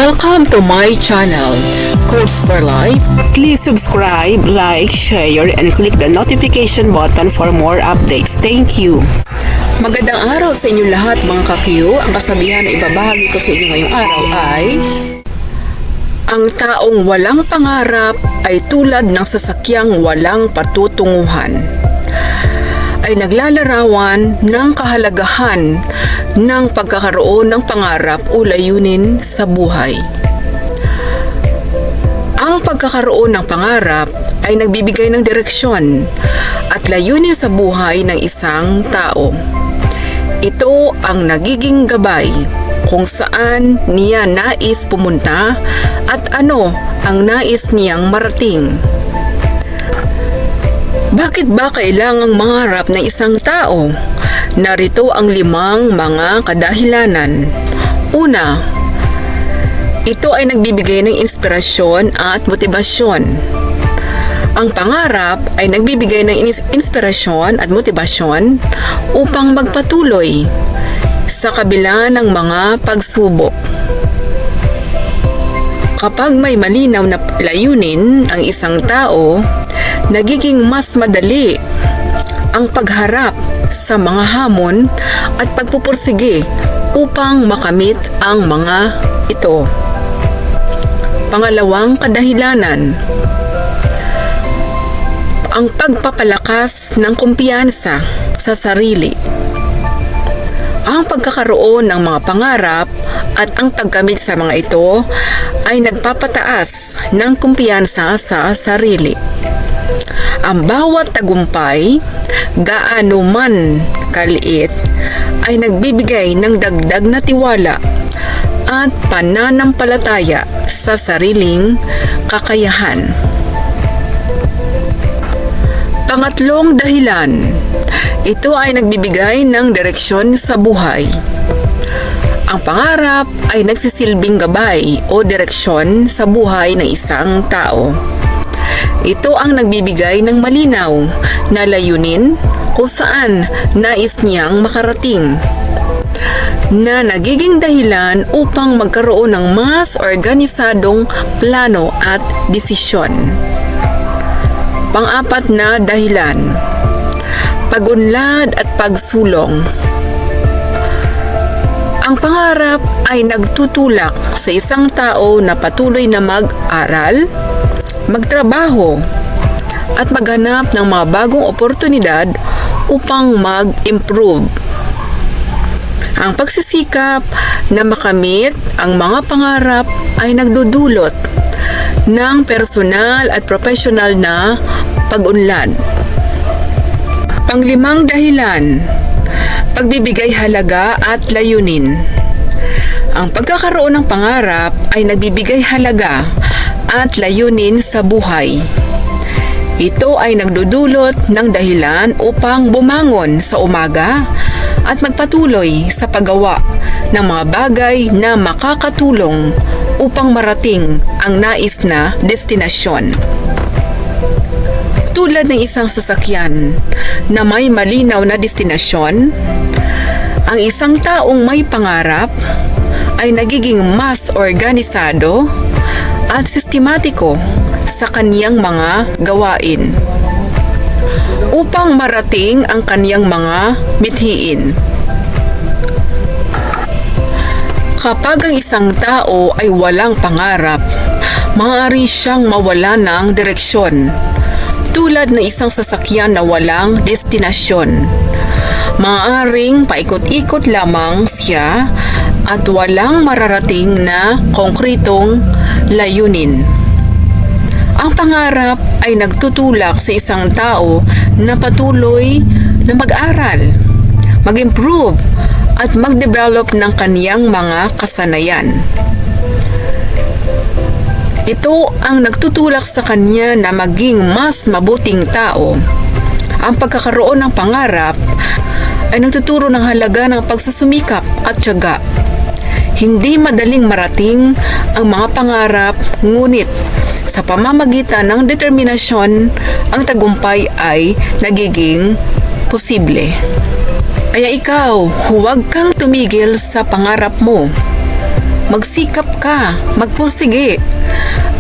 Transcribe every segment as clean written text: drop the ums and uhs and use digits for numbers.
Welcome to my channel, Coach for Life. Please subscribe, like, share, and click the notification button for more updates. Thank you. Magandang araw sa inyo lahat mga kakiyo. Ang kasabihan na ibabahagi ko sa inyo ngayong araw ay: ang taong walang pangarap ay tulad ng sasakyang walang patutunguhan. Ay naglalarawan ng kahalagahan ng pagkakaroon ng pangarap o layunin sa buhay. Ang pagkakaroon ng pangarap ay nagbibigay ng direksyon at layunin sa buhay ng isang tao. Ito ang nagiging gabay kung saan niya nais pumunta at ano ang nais niyang marating. Bakit ba kailangang mangarap ng isang tao? Narito ang 5 mga kadahilanan. Una, ito ay nagbibigay ng inspirasyon at motibasyon. Ang pangarap ay nagbibigay ng inspirasyon at motibasyon upang magpatuloy sa kabila ng mga pagsubok. Kapag may malinaw na layunin ang isang tao, nagiging mas madali ang pagharap sa mga hamon at pagpupursige upang makamit ang mga ito. Pangalawang kadahilanan, ang pagpapalakas ng kumpiyansa sa sarili. Ang pagkakaroon ng mga pangarap at ang pagkamit sa mga ito ay nagpapataas ng kumpiyansa sa sarili. Ang bawat tagumpay, gaano man kaliit, ay nagbibigay ng dagdag na tiwala at pananampalataya sa sariling kakayahan. Pangatlong dahilan, ito ay nagbibigay ng direksyon sa buhay. Ang pangarap ay nagsisilbing gabay o direksyon sa buhay ng isang tao. Ito ang nagbibigay ng malinaw na layunin kung saan nais niyang makarating, na nagiging dahilan upang magkaroon ng mas organisadong plano at desisyon. Pang-apat na dahilan, pag-unlad at pagsulong. Ang pangarap ay nagtutulak sa isang tao na patuloy na mag-aral, magtrabaho, at maghanap ng mga bagong oportunidad upang mag-improve. Ang pagsisikap na makamit ang mga pangarap ay nagdudulot ng personal at professional na pag-unlad. Panglimang dahilan, pagbibigay halaga at layunin. Ang pagkakaroon ng pangarap ay nagbibigay halaga at layunin sa buhay. Ito ay nagdudulot ng dahilan upang bumangon sa umaga at magpatuloy sa paggawa ng mga bagay na makakatulong upang marating ang nais na destinasyon. Tulad ng isang sasakyan na may malinaw na destinasyon, ang isang taong may pangarap ay nagiging mas organisado at sistematiko sa kaniyang mga gawain upang marating ang kaniyang mga mithiin. Kapag ang isang tao ay walang pangarap, maaari siyang mawala ng direksyon, tulad ng isang sasakyan na walang destinasyon. Maaaring paikot-ikot lamang siya at walang mararating na konkretong layunin. Ang pangarap ay nagtutulak sa isang tao na patuloy na mag-aral, mag-improve at mag-develop ng kaniyang mga kasanayan. Ito ang nagtutulak sa kanya na maging mas mabuting tao. Ang pagkakaroon ng pangarap ay nagtuturo ng halaga ng pagsusumikap at tiyaga. Hindi madaling marating ang mga pangarap, ngunit sa pamamagitan ng determinasyon, ang tagumpay ay nagiging posible. Kaya ikaw, huwag kang tumigil sa pangarap mo. magsikap ka, magpursige,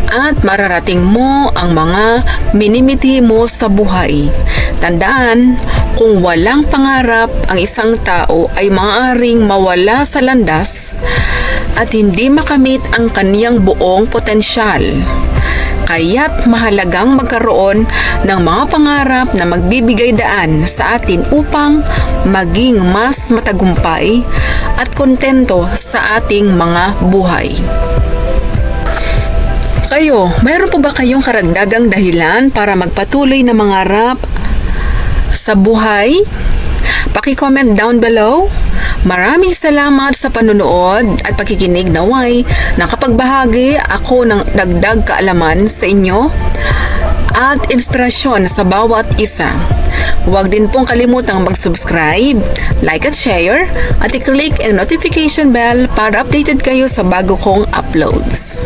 at mararating mo ang mga minimiti mo sa buhay. Tandaan, kung walang pangarap ang isang tao ay maaaring mawala sa landas at hindi makamit ang kaniyang buong potensyal. Kaya't mahalagang magkaroon ng mga pangarap na magbibigay daan sa atin upang maging mas matagumpay at kontento sa ating mga buhay. Kayo, mayroon po ba kayong karagdagang dahilan para magpatuloy na mangarap sa buhay? Paki-comment down below. Maraming salamat sa panonood at pakikinig. Naway nakapagbahagi ako ng dagdag kaalaman sa inyo at inspirasyon sa bawat isa. Huwag din pong kalimutang mag-subscribe, like at share, at i-click ang notification bell para updated kayo sa bago kong uploads.